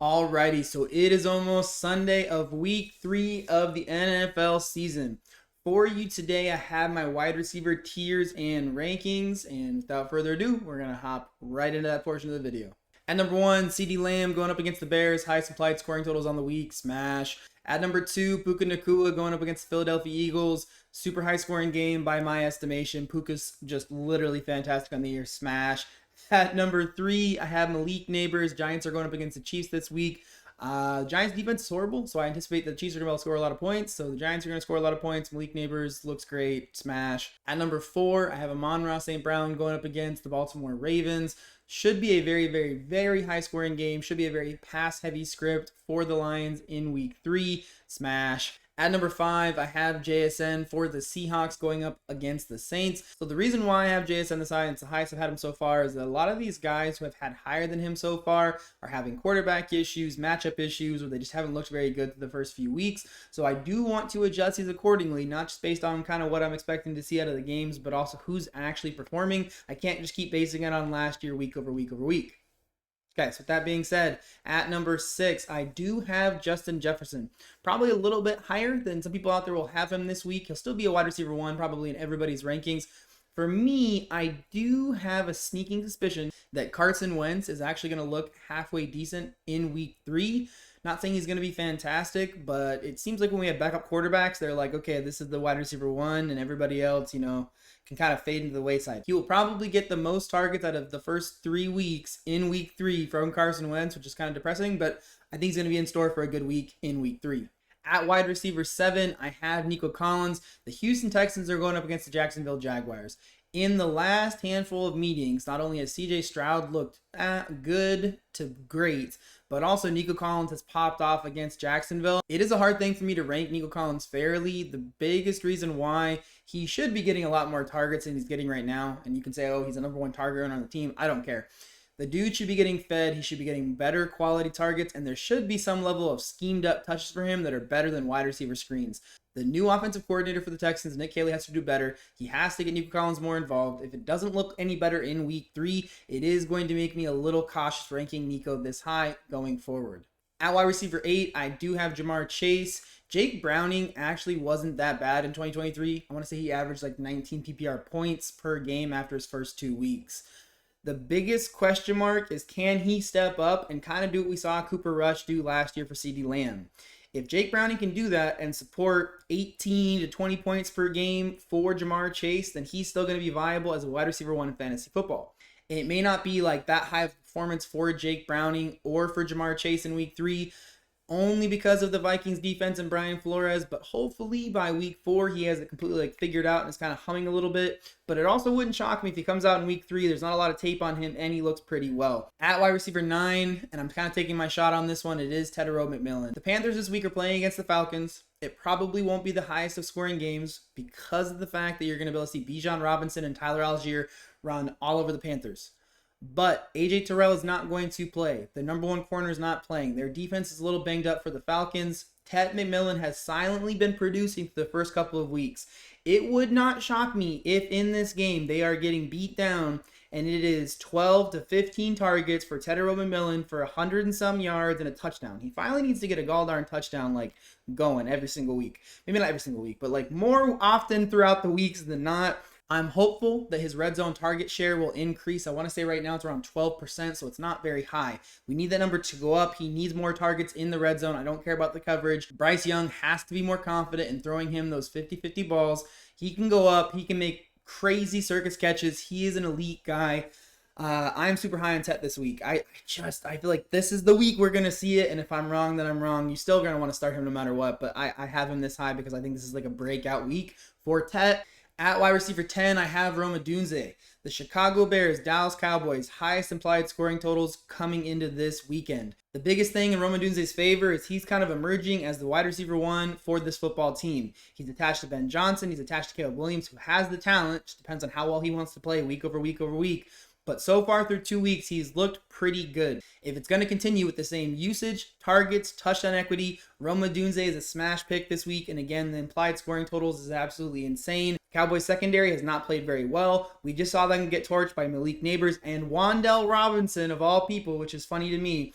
Alrighty, so it is almost Sunday of week 3 of the NFL season. For you today, I have my wide receiver tiers and rankings, and without further ado, we're going to hop right into that portion of the video. At number 1, CeeDee Lamb going up against the Bears, highest implied scoring totals on the week, smash. At number 2, Puka Nacua going up against the Philadelphia Eagles, super high scoring game by my estimation. Puka's just literally fantastic on the year, smash. At number 3, I have Malik Neighbors. Giants are going up against the Chiefs this week. Giants defense is horrible, so I anticipate the Chiefs are going to score a lot of points. So the Giants are going to score a lot of points. Malik Neighbors looks great. Smash. At number 4, I have Amon-Ra St. Brown going up against the Baltimore Ravens. Should be a very, very, very high scoring game. Should be a very pass heavy script for the Lions in week 3. Smash. At number 5, I have JSN for the Seahawks going up against the Saints. So the reason why I have JSN this high, and it's the highest I've had him so far, is that a lot of these guys who have had higher than him so far are having quarterback issues, matchup issues, or they just haven't looked very good through the first few weeks. So I do want to adjust these accordingly, not just based on kind of what I'm expecting to see out of the games, but also who's actually performing. I can't just keep basing it on last year, week over week over week. Okay, so with that being said, at number 6, I do have Justin Jefferson. Probably a little bit higher than some people out there will have him this week. He'll still be a wide receiver 1, probably in everybody's rankings. For me, I do have a sneaking suspicion that Carson Wentz is actually going to look halfway decent in week 3. Not saying he's going to be fantastic, but it seems like when we have backup quarterbacks, they're like, okay, this is the wide receiver 1, and everybody else, can kind of fade into the wayside. He will probably get the most targets out of the first 3 weeks in week 3 from Carson Wentz, which is kind of depressing, but I think he's going to be in store for a good week in week 3. At wide receiver 7, I have Nico Collins. The Houston Texans are going up against the Jacksonville Jaguars. In the last handful of meetings, not only has CJ Stroud looked good to great, but also Nico Collins has popped off against Jacksonville. It is a hard thing for me to rank Nico Collins fairly. The biggest reason why he should be getting a lot more targets than he's getting right now, and you can say, oh, he's the number 1 target on the team. I don't care. The dude should be getting fed. He should be getting better quality targets, and there should be some level of schemed up touches for him that are better than wide receiver screens. The new offensive coordinator for the Texans, Nick Caley, has to do better. He has to get Nico Collins more involved. If it doesn't look any better in week 3, it is going to make me a little cautious ranking Nico this high going forward. At wide receiver 8, I do have Jamar Chase. Jake Browning actually wasn't that bad in 2023. I want to say he averaged like 19 PPR points per game after his first 2 weeks. The biggest question mark is, can he step up and kind of do what we saw Cooper Rush do last year for CeeDee Lamb? If Jake Browning can do that and support 18 to 20 points per game for Jamar Chase, then he's still going to be viable as a wide receiver 1 in fantasy football. And it may not be like that high of performance for Jake Browning or for Jamar Chase in week 3, only because of the Vikings defense and Brian Flores, but hopefully by week 4 he has it completely figured out and is kind of humming a little bit. But it also wouldn't shock me if he comes out in week 3, there's not a lot of tape on him and he looks pretty well. At wide receiver 9, and I'm kind of taking my shot on this one, it is Tedero McMillan. The Panthers this week are playing against the Falcons. It probably won't be the highest of scoring games because of the fact that you're going to be able to see Bijan Robinson and Tyler Algier run all over the Panthers. But AJ Terrell is not going to play. The number 1 corner is not playing. Their defense is a little banged up for the Falcons. Ted McMillan has silently been producing for the first couple of weeks. It would not shock me if in this game they are getting beat down and it is 12 to 15 targets for Tedero McMillan for 100 and some yards and a touchdown. He finally needs to get a gall-darn touchdown going every single week. Maybe not every single week, but more often throughout the weeks than not. I'm hopeful that his red zone target share will increase. I want to say right now it's around 12%, so it's not very high. We need that number to go up. He needs more targets in the red zone. I don't care about the coverage. Bryce Young has to be more confident in throwing him those 50-50 balls. He can go up. He can make crazy circus catches. He is an elite guy. I'm super high on Tet this week. I feel like this is the week we're going to see it, and if I'm wrong, then I'm wrong. You're still going to want to start him no matter what, but I have him this high because I think this is a breakout week for Tet. At wide receiver 10, I have Rome Odunze. The Chicago Bears, Dallas Cowboys, highest implied scoring totals coming into this weekend. The biggest thing in Rome Odunze's favor is he's kind of emerging as the wide receiver 1 for this football team. He's attached to Ben Johnson. He's attached to Caleb Williams, who has the talent. Just depends on how well he wants to play week over week over week. But so far through 2 weeks, he's looked pretty good. If it's going to continue with the same usage, targets, touchdown equity, Rome Odunze is a smash pick this week. And again, the implied scoring totals is absolutely insane. Cowboys secondary has not played very well. We just saw them get torched by Malik Neighbors and Wan'Dale Robinson, of all people, which is funny to me.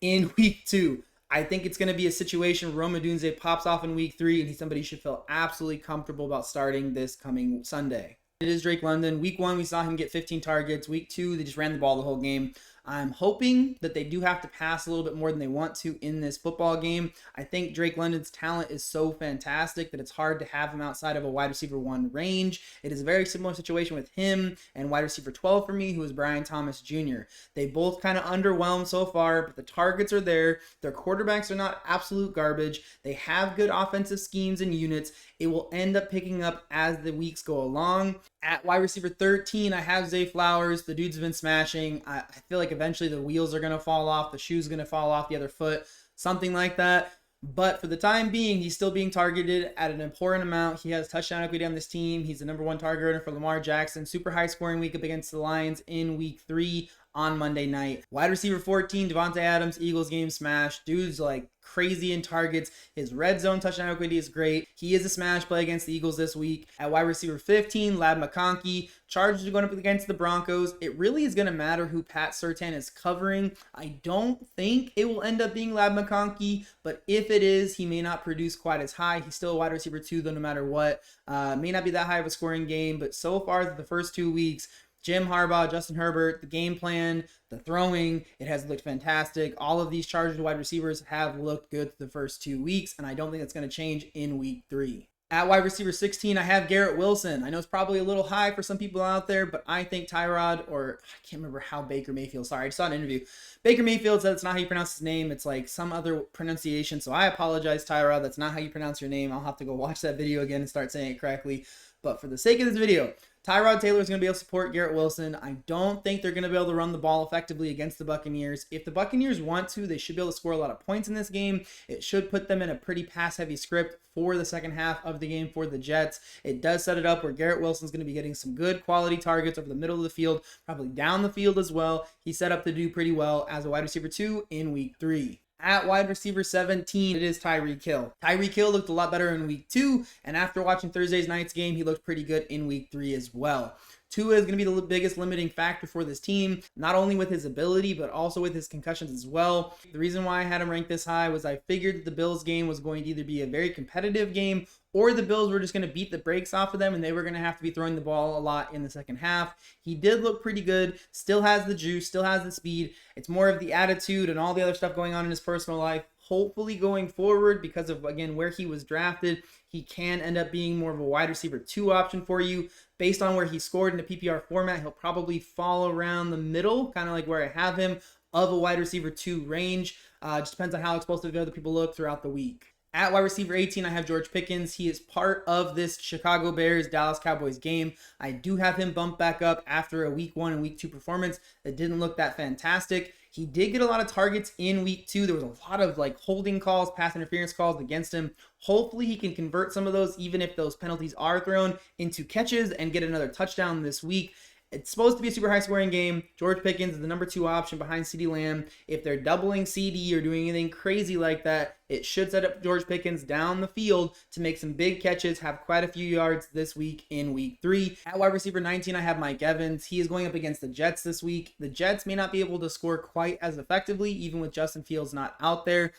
in week 2. I think it's going to be a situation where Rome Odunze pops off in week 3, and he's somebody you should feel absolutely comfortable about starting this coming Sunday. It is Drake London. Week 1, we saw him get 15 targets. Week 2, they just ran the ball the whole game. I'm hoping that they do have to pass a little bit more than they want to in this football game. I think Drake London's talent is so fantastic that it's hard to have him outside of a wide receiver 1 range. It is a very similar situation with him and wide receiver 12 for me, who is Brian Thomas Jr. They both kind of underwhelmed so far, but the targets are there. Their quarterbacks are not absolute garbage. They have good offensive schemes and units. It will end up picking up as the weeks go along. At wide receiver 13, I have Zay Flowers. The dude's been smashing. I feel like eventually the wheels are going to fall off. The shoe's going to fall off the other foot. Something like that. But for the time being, he's still being targeted at an important amount. He has touchdown equity on this team. He's the number 1 target runner for Lamar Jackson. Super high scoring week up against the Lions in week 3 on Monday night. Wide receiver 14, Devontae Adams, Eagles game smash. Dude's like crazy in targets. His red zone touchdown equity is great. He is a smash play against the Eagles this week. At wide receiver 15, Lab McConkey. Chargers are going up against the Broncos. It really is going to matter who Pat Surtain is covering. I don't think it will end up being Lab McConkey, but if it is, he may not produce quite as high. He's still a wide receiver 2 though, no matter what. May not be that high of a scoring game, but so far the first 2 weeks, Jim Harbaugh, Justin Herbert, the game plan, the throwing, it has looked fantastic. All of these Chargers wide receivers have looked good the first 2 weeks, and I don't think that's going to change in week 3. At wide receiver 16, I have Garrett Wilson. I know it's probably a little high for some people out there, but I think Tyrod, or I can't remember how Baker Mayfield, sorry, I just saw an interview. Baker Mayfield said it's not how you pronounce his name. It's like some other pronunciation, so I apologize, Tyrod. That's not how you pronounce your name. I'll have to go watch that video again and start saying it correctly. But for the sake of this video, Tyrod Taylor is going to be able to support Garrett Wilson. I don't think they're going to be able to run the ball effectively against the Buccaneers. If the Buccaneers want to, they should be able to score a lot of points in this game. It should put them in a pretty pass-heavy script for the second half of the game for the Jets. It does set it up where Garrett Wilson's going to be getting some good quality targets over the middle of the field, probably down the field as well. He's set up to do pretty well as a wide receiver 2 in week 3. At wide receiver 17, it is Tyreek Hill. Tyreek Hill looked a lot better in week 2, and after watching Thursday night's game, he looked pretty good in week 3 as well. Tua is going to be the biggest limiting factor for this team, not only with his ability, but also with his concussions as well. The reason why I had him ranked this high was I figured that the Bills game was going to either be a very competitive game or the Bills were just going to beat the brakes off of them and they were going to have to be throwing the ball a lot in the second half. He did look pretty good, still has the juice, still has the speed. It's more of the attitude and all the other stuff going on in his personal life. Hopefully going forward, because of, again, where he was drafted, he can end up being more of a wide receiver 2 option for you. Based on where he scored in the PPR format, he'll probably fall around the middle, kind of like where I have him, of a wide receiver 2 range. Just depends on how explosive the other people look throughout the week. At wide receiver 18, I have George Pickens. He is part of this Chicago Bears Dallas Cowboys game. I do have him bump back up after a week 1 and week 2 performance that didn't look that fantastic. He did get a lot of targets in week 2. There was a lot of holding calls, pass interference calls against him. Hopefully he can convert some of those, even if those penalties are thrown, into catches and get another touchdown this week. It's supposed to be a super high scoring game. George Pickens is the number 2 option behind CeeDee Lamb. If they're doubling CeeDee or doing anything crazy like that, it should set up George Pickens down the field to make some big catches, have quite a few yards this week in week 3. At wide receiver 19, I have Mike Evans. He is going up against the Jets this week. The Jets may not be able to score quite as effectively, even with Justin Fields not out there.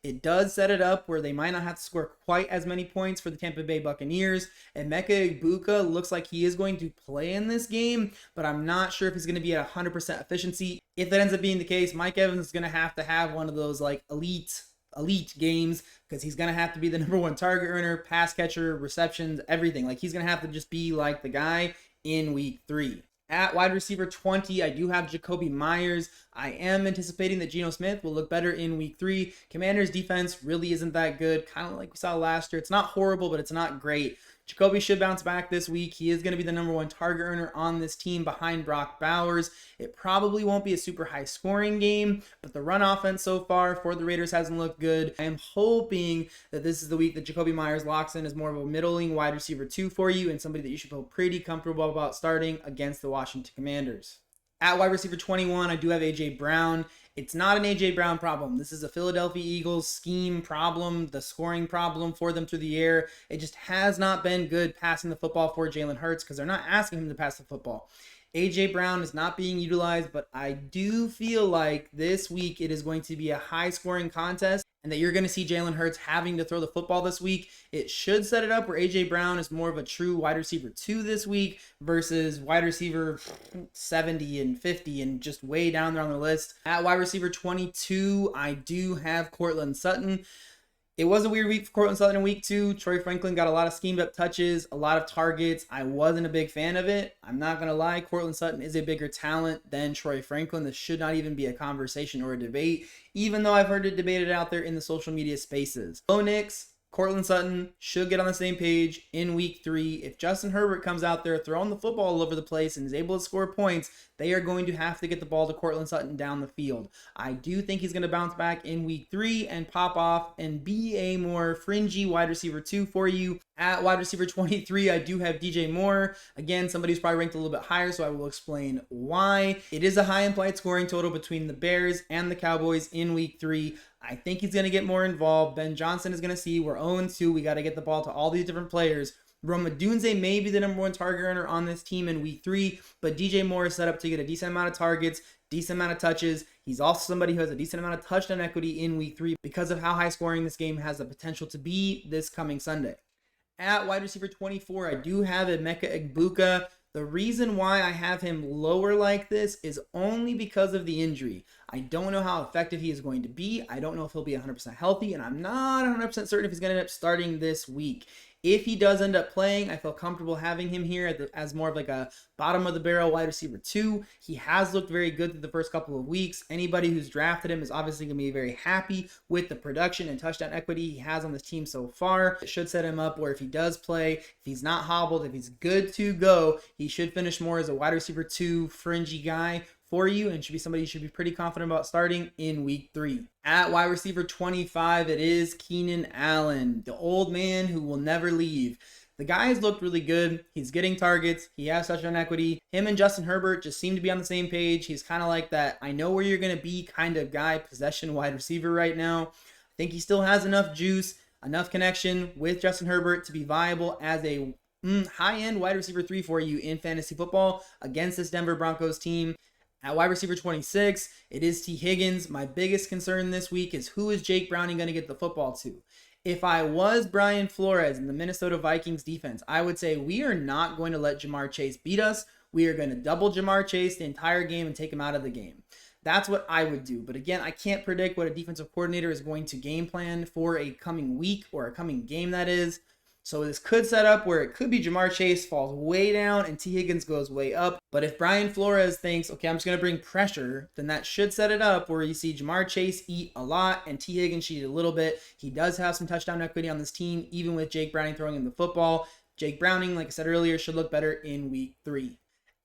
It does set it up where they might not have to score quite as many points for the Tampa Bay Buccaneers. And Emeka Egbuka looks like he is going to play in this game, but I'm not sure if he's going to be at 100% efficiency. If that ends up being the case, Mike Evans is going to have one of those elite games, because he's going to have to be the number 1 target earner, pass catcher, receptions, everything. He's going to have to just be like the guy in week 3. At wide receiver 20, I do have Jacoby Myers. I am anticipating that Geno Smith will look better in week 3. Commanders defense really isn't that good, kind of like we saw last year. It's not horrible, but it's not great. Jacoby should bounce back this week. He is going to be the number 1 target earner on this team behind Brock Bowers. It probably won't be a super high scoring game, but the run offense so far for the Raiders hasn't looked good. I am hoping that this is the week that Jacoby Myers locks in as more of a middling wide receiver 2 for you and somebody that you should feel pretty comfortable about starting against the Washington Commanders. At wide receiver 21, I do have A.J. Brown. It's not an A.J. Brown problem. This is a Philadelphia Eagles scheme problem, the scoring problem for them through the air. It just has not been good passing the football for Jalen Hurts because they're not asking him to pass the football. A.J. Brown is not being utilized, but I do feel like this week it is going to be a high-scoring contest and that you're going to see Jalen Hurts having to throw the football this week. It should set it up where A.J. Brown is more of a true wide receiver 2 this week versus wide receiver 70 and 50 and just way down there on the list. At wide receiver 22, I do have Courtland Sutton. It was a weird week for Courtland Sutton in week 2. Troy Franklin got a lot of schemed up touches, a lot of targets. I wasn't a big fan of it. I'm not going to lie. Courtland Sutton is a bigger talent than Troy Franklin. This should not even be a conversation or a debate, even though I've heard it debated out there in the social media spaces. Bo Nix, Courtland Sutton should get on the same page in week 3. If Justin Herbert comes out there throwing the football all over the place and is able to score points, they are going to have to get the ball to Courtland Sutton down the field. I do think he's going to bounce back in week 3 and pop off and be a more fringy wide receiver 2 for you. At wide receiver 23, I do have DJ Moore. Again, somebody who's probably ranked a little bit higher, so I will explain why. It is a high implied scoring total between the Bears and the Cowboys in week 3. I think he's going to get more involved. Ben Johnson is going to see we're 0-2. We got to get the ball to all these different players. Rome Odunze may be the number 1 target earner on this team in week 3, but DJ Moore is set up to get a decent amount of targets, decent amount of touches. He's also somebody who has a decent amount of touchdown equity in week 3 because of how high scoring this game has the potential to be this coming Sunday. At wide receiver 24, I do have Emeka Egbuka. The reason why I have him lower like this is only because of the injury. I don't know how effective he is going to be. I don't know if he'll be 100% healthy, and I'm not 100% certain if he's going to end up starting this week. If he does end up playing, I feel comfortable having him here as more of like a bottom of the barrel wide receiver 2. He has looked very good through the first couple of weeks. Anybody who's drafted him is obviously going to be very happy with the production and touchdown equity he has on this team so far. It should set him up where if he does play, if he's not hobbled, if he's good to go, he should finish more as a wide receiver 2 fringy guy for you and should be somebody you should be pretty confident about starting in week 3. At wide receiver 25, it is Keenan Allen, the old man who will never leave. The guy has looked really good. He's getting targets. He has touchdown equity. Him and Justin Herbert just seem to be on the same page. He's kind of like that I know where you're going to be kind of guy, possession wide receiver right now. I think he still has enough juice, enough connection with Justin Herbert to be viable as a high-end wide receiver 3 for you in fantasy football against this Denver Broncos team. At wide receiver 26, it is T. Higgins. My biggest concern this week is who is Jake Browning going to get the football to? If I was Brian Flores in the Minnesota Vikings defense, I would say we are not going to let Jamar Chase beat us. We are going to double Jamar Chase the entire game and take him out of the game. That's what I would do. But again, I can't predict what a defensive coordinator is going to game plan for a coming week or a coming game that is. So this could set up where it could be Jamar Chase falls way down and T. Higgins goes way up. But if Brian Flores thinks, okay, I'm just going to bring pressure, then that should set it up where you see Jamar Chase eat a lot and T. Higgins eat a little bit. He does have some touchdown equity on this team, even with Jake Browning throwing him the football. Jake Browning, like I said earlier, should look better in week 3.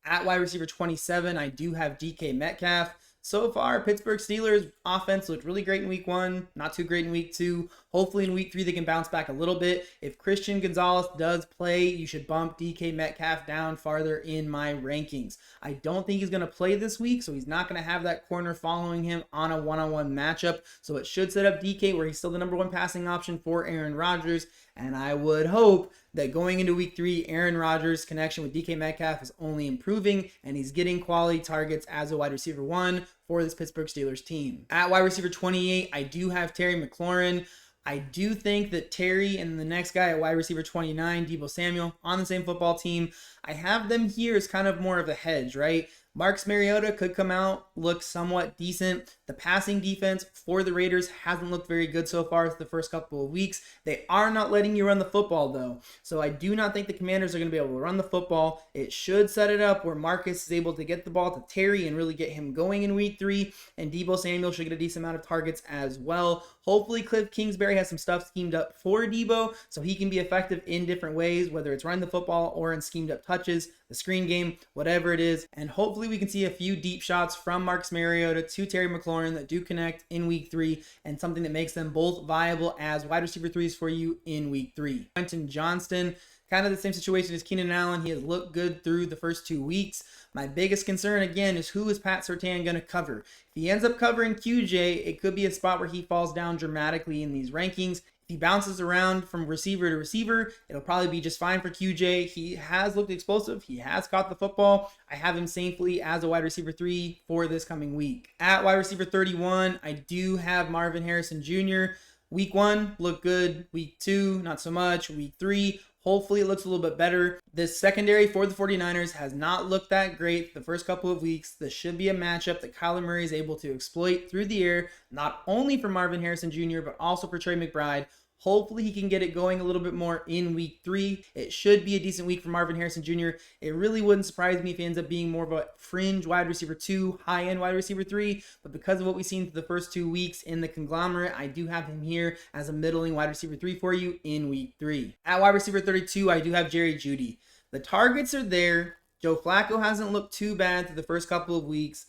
At wide receiver 27, I do have DK Metcalf. So far, Pittsburgh Steelers offense looked really great in week 1, not too great in week 2. Hopefully in week 3 they can bounce back a little bit. If Christian Gonzalez does play, you should bump DK Metcalf down farther in my rankings. I don't think he's going to play this week, so he's not going to have that corner following him on a one-on-one matchup. So it should set up DK where he's still the number 1 passing option for Aaron Rodgers. And I would hope that going into week 3, Aaron Rodgers' connection with DK Metcalf is only improving and he's getting quality targets as a wide receiver 1 for this Pittsburgh Steelers team. At wide receiver 28, I do have Terry McLaurin. I do think that Terry and the next guy at wide receiver 29, Deebo Samuel, on the same football team, I have them here as kind of more of a hedge, right? Marcus Mariota could come out, look somewhat decent. The passing defense for the Raiders hasn't looked very good so far for the first couple of weeks. They are not letting you run the football, though. So I do not think the Commanders are going to be able to run the football. It should set it up where Marcus is able to get the ball to Terry and really get him going in week 3. And Deebo Samuel should get a decent amount of targets as well. Hopefully Cliff Kingsbury has some stuff schemed up for Deebo so he can be effective in different ways, whether it's running the football or in schemed up touches, the screen game, whatever it is. And hopefully we can see a few deep shots from Marcus Mariota to Terry McLaurin that do connect in week 3 and something that makes them both viable as wide receiver 3s for you in week 3. Quentin Johnston, kind of the same situation as Keenan Allen. He has looked good through the first 2 weeks. My biggest concern, again, is who is Pat Surtain going to cover? If he ends up covering QJ, it could be a spot where he falls down dramatically in these rankings. If he bounces around from receiver to receiver, it'll probably be just fine for QJ. He has looked explosive. He has caught the football. I have him safely as a wide receiver 3 for this coming week. At wide receiver 31, I do have Marvin Harrison Jr. Week 1 looked good. Week 2, not so much. Week 3, hopefully it looks a little bit better. This secondary for the 49ers has not looked that great the first couple of weeks. This should be a matchup that Kyler Murray is able to exploit through the air, not only for Marvin Harrison Jr., but also for Trey McBride. Hopefully he can get it going a little bit more in week 3. It should be a decent week for Marvin Harrison Jr. It really wouldn't surprise me if he ends up being more of a fringe wide receiver 2, high-end wide receiver 3. But because of what we've seen through the first 2 weeks in the conglomerate, I do have him here as a middling wide receiver 3 for you in week 3. At wide receiver 32, I do have Jerry Jeudy. The targets are there. Joe Flacco hasn't looked too bad through the first couple of weeks.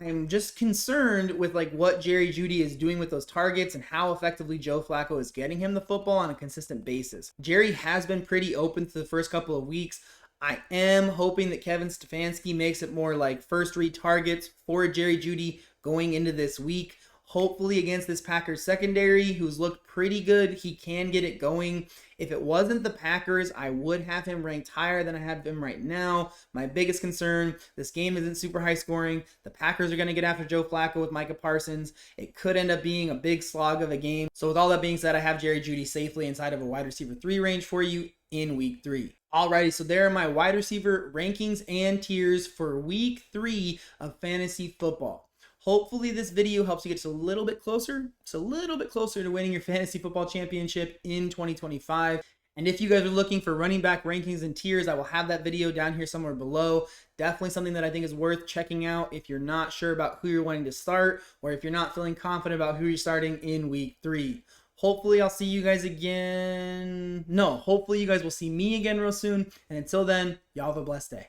I'm just concerned with what Jerry Jeudy is doing with those targets and how effectively Joe Flacco is getting him the football on a consistent basis. Jerry has been pretty open to the first couple of weeks. I am hoping that Kevin Stefanski makes it more like first read targets for Jerry Jeudy going into this week. Hopefully against this Packers secondary, who's looked pretty good, he can get it going. If it wasn't the Packers, I would have him ranked higher than I have him right now. My biggest concern, this game isn't super high scoring. The Packers are going to get after Joe Flacco with Micah Parsons. It could end up being a big slog of a game. So with all that being said, I have Jerry Jeudy safely inside of a wide receiver 3 range for you in week 3. Alrighty, so there are my wide receiver rankings and tiers for week 3 of fantasy football. Hopefully this video helps you get just a little bit closer to winning your fantasy football championship in 2025. And if you guys are looking for running back rankings and tiers, I will have that video down here somewhere below. Definitely something that I think is worth checking out if you're not sure about who you're wanting to start, or if you're not feeling confident about who you're starting in week 3. Hopefully I'll see you guys again. No, hopefully you guys will see me again real soon. And until then, y'all have a blessed day.